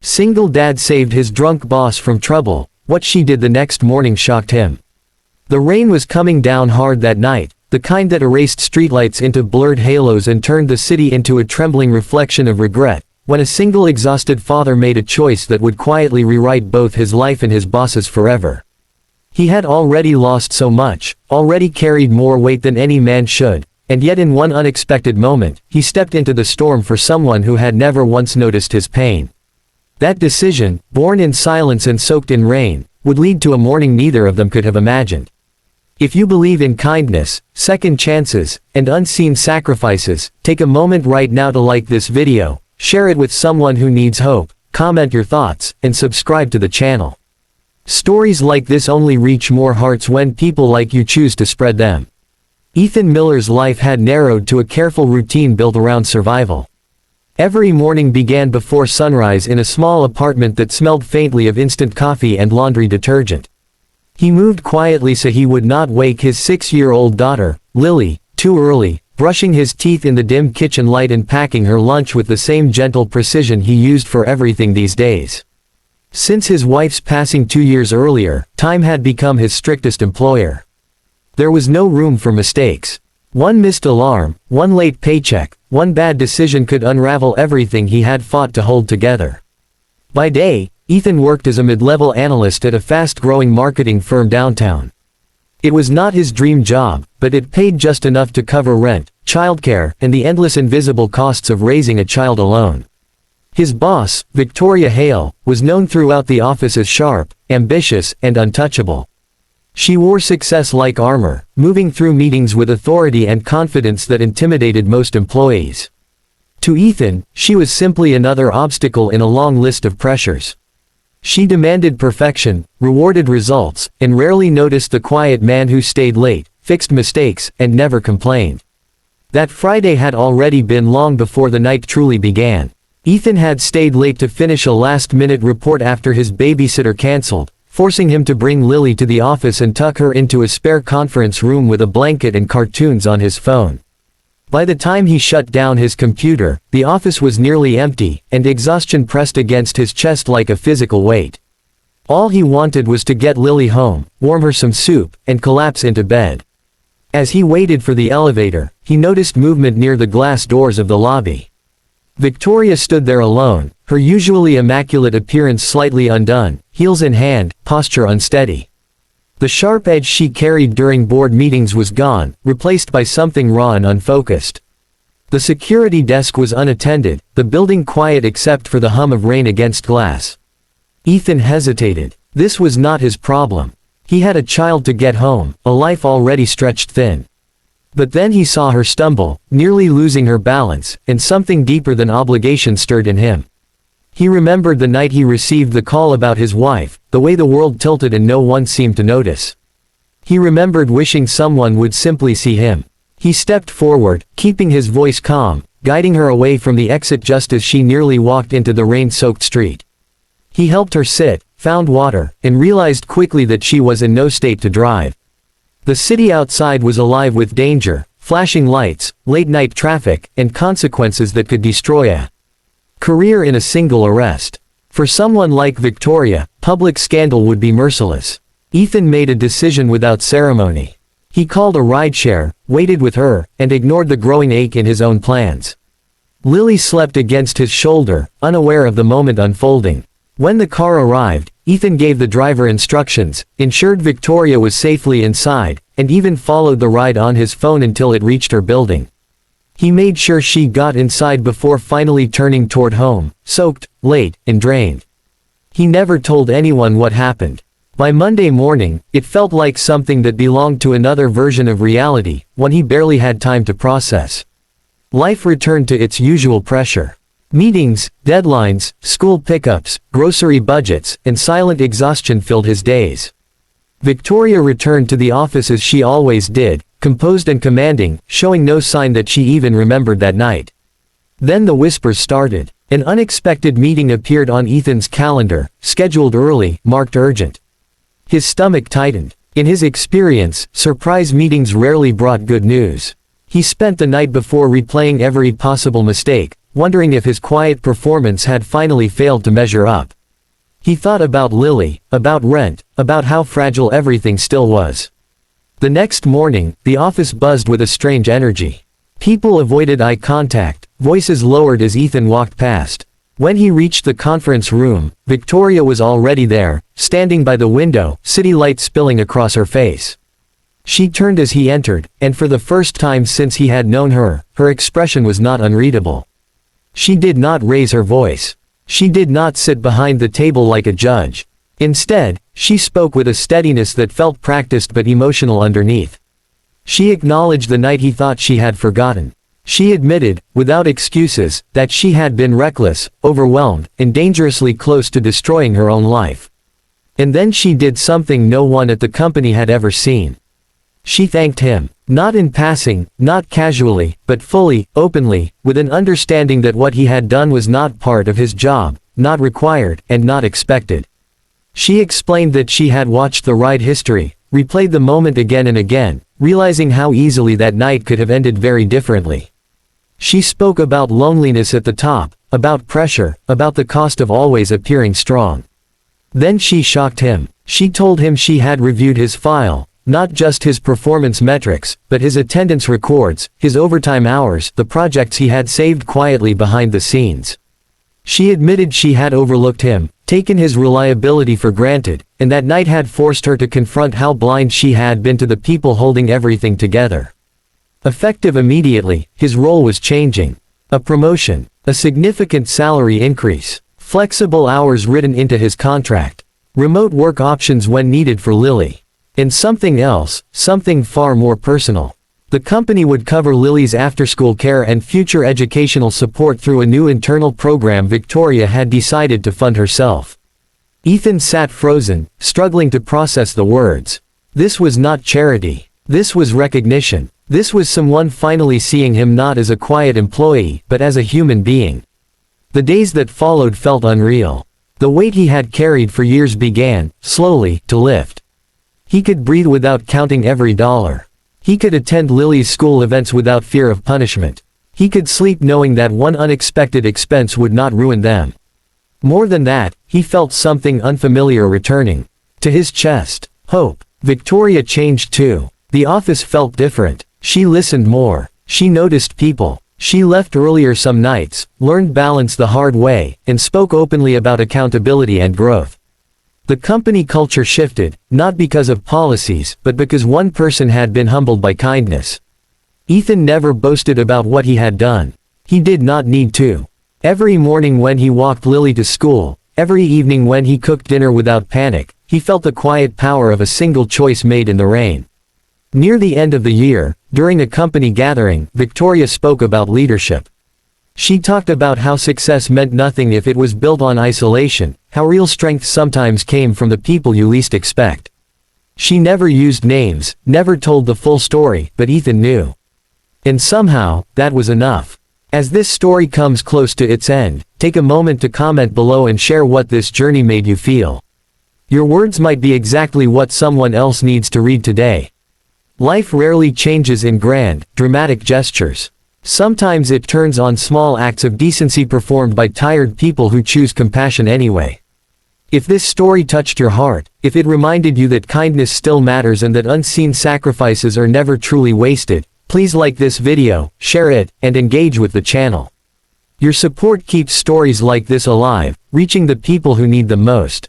Single dad saved his drunk boss from trouble. What she did the next morning shocked him. The rain was coming down hard that night, the kind that erased streetlights into blurred halos and turned the city into a trembling reflection of regret, when a single exhausted father made a choice that would quietly rewrite both his life and his boss's forever. He had already lost so much, already carried more weight than any man should, and yet in one unexpected moment, he stepped into the storm for someone who had never once noticed his pain. That decision, born in silence and soaked in rain, would lead to a morning neither of them could have imagined. If you believe in kindness, second chances, and unseen sacrifices, take a moment right now to like this video, share it with someone who needs hope, comment your thoughts, and subscribe to the channel. Stories like this only reach more hearts when people like you choose to spread them. Ethan Miller's life had narrowed to a careful routine built around survival. Every morning began before sunrise in a small apartment that smelled faintly of instant coffee and laundry detergent. He moved quietly so he would not wake his 6-year-old daughter, Lily, too early, brushing his teeth in the dim kitchen light and packing her lunch with the same gentle precision he used for everything these days. Since his wife's passing 2 years earlier, time had become his strictest employer. There was no room for mistakes. One missed alarm, one late paycheck, one bad decision could unravel everything he had fought to hold together. By day, Ethan worked as a mid-level analyst at a fast-growing marketing firm downtown. It was not his dream job, but it paid just enough to cover rent, childcare, and the endless invisible costs of raising a child alone. His boss, Victoria Hale, was known throughout the office as sharp, ambitious, and untouchable. She wore success like armor, moving through meetings with authority and confidence that intimidated most employees. To Ethan, she was simply another obstacle in a long list of pressures. She demanded perfection, rewarded results, and rarely noticed the quiet man who stayed late, fixed mistakes, and never complained. That Friday had already been long before the night truly began. Ethan had stayed late to finish a last-minute report after his babysitter canceled, forcing him to bring Lily to the office and tuck her into a spare conference room with a blanket and cartoons on his phone. By the time he shut down his computer, the office was nearly empty, and exhaustion pressed against his chest like a physical weight. All he wanted was to get Lily home, warm her some soup, and collapse into bed. As he waited for the elevator, he noticed movement near the glass doors of the lobby. Victoria stood there alone, her usually immaculate appearance slightly undone, heels in hand, posture unsteady. The sharp edge she carried during board meetings was gone, replaced by something raw and unfocused. The security desk was unattended, the building quiet except for the hum of rain against glass. Ethan hesitated. This was not his problem. He had a child to get home, a life already stretched thin. But then he saw her stumble, nearly losing her balance, and something deeper than obligation stirred in him. He remembered the night he received the call about his wife, the way the world tilted and no one seemed to notice. He remembered wishing someone would simply see him. He stepped forward, keeping his voice calm, guiding her away from the exit just as she nearly walked into the rain-soaked street. He helped her sit, found water, and realized quickly that she was in no state to drive. The city outside was alive with danger, flashing lights, late-night traffic, and consequences that could destroy a career in a single arrest. For someone like Victoria, public scandal would be merciless. Ethan made a decision without ceremony. He called a rideshare, waited with her, and ignored the growing ache in his own plans. Lily slept against his shoulder, unaware of the moment unfolding. When the car arrived, Ethan gave the driver instructions, ensured Victoria was safely inside, and even followed the ride on his phone until it reached her building. He made sure she got inside before finally turning toward home, soaked, late, and drained. He never told anyone what happened. By Monday morning, it felt like something that belonged to another version of reality, one he barely had time to process. Life returned to its usual pressure. Meetings, deadlines, school pickups, grocery budgets, and silent exhaustion filled his days. Victoria returned to the office as she always did, composed and commanding, showing no sign that she even remembered that night. Then the whispers started. An unexpected meeting appeared on Ethan's calendar, scheduled early, marked urgent. His stomach tightened. In his experience, surprise meetings rarely brought good news. He spent the night before replaying every possible mistake, wondering if his quiet performance had finally failed to measure up. He thought about Lily, about rent, about how fragile everything still was. The next morning, the office buzzed with a strange energy. People avoided eye contact, voices lowered as Ethan walked past. When he reached the conference room, Victoria was already there, standing by the window, city light spilling across her face. She turned as he entered, and for the first time since he had known her, her expression was not unreadable. She did not raise her voice. She did not sit behind the table like a judge. Instead, she spoke with a steadiness that felt practiced but emotional underneath. She acknowledged the night he thought she had forgotten. She admitted, without excuses, that she had been reckless, overwhelmed, and dangerously close to destroying her own life. And then she did something no one at the company had ever seen. She thanked him, not in passing, not casually, but fully, openly, with an understanding that what he had done was not part of his job, not required, and not expected. She explained that she had watched the ride history, replayed the moment again and again, realizing how easily that night could have ended very differently. She spoke about loneliness at the top, about pressure, about the cost of always appearing strong. Then she shocked him. She told him she had reviewed his file, not just his performance metrics, but his attendance records, his overtime hours, the projects he had saved quietly behind the scenes. She admitted she had overlooked him, taken his reliability for granted, and that night had forced her to confront how blind she had been to the people holding everything together. Effective immediately, his role was changing. A promotion, a significant salary increase, flexible hours written into his contract, remote work options when needed for Lily. And something else, something far more personal. The company would cover Lily's after-school care and future educational support through a new internal program Victoria had decided to fund herself. Ethan sat frozen, struggling to process the words. This was not charity. This was recognition. This was someone finally seeing him not as a quiet employee, but as a human being. The days that followed felt unreal. The weight he had carried for years began, slowly, to lift. He could breathe without counting every dollar. He could attend Lily's school events without fear of punishment. He could sleep knowing that one unexpected expense would not ruin them. More than that, he felt something unfamiliar returning to his chest. Hope. Victoria changed too. The office felt different. She listened more. She noticed people. She left earlier some nights, learned balance the hard way, and spoke openly about accountability and growth. The company culture shifted, not because of policies, but because one person had been humbled by kindness. Ethan never boasted about what he had done. He did not need to. Every morning when he walked Lily to school, every evening when he cooked dinner without panic, he felt the quiet power of a single choice made in the rain. Near the end of the year, during a company gathering, Victoria spoke about leadership. She talked about how success meant nothing if it was built on isolation, how real strength sometimes came from the people you least expect. She never used names, never told the full story, but Ethan knew. And somehow, that was enough. As this story comes close to its end, take a moment to comment below and share what this journey made you feel. Your words might be exactly what someone else needs to read today. Life rarely changes in grand, dramatic gestures. Sometimes it turns on small acts of decency performed by tired people who choose compassion anyway. If this story touched your heart, if it reminded you that kindness still matters and that unseen sacrifices are never truly wasted, please like this video, share it, and engage with the channel. Your support keeps stories like this alive, reaching the people who need them most.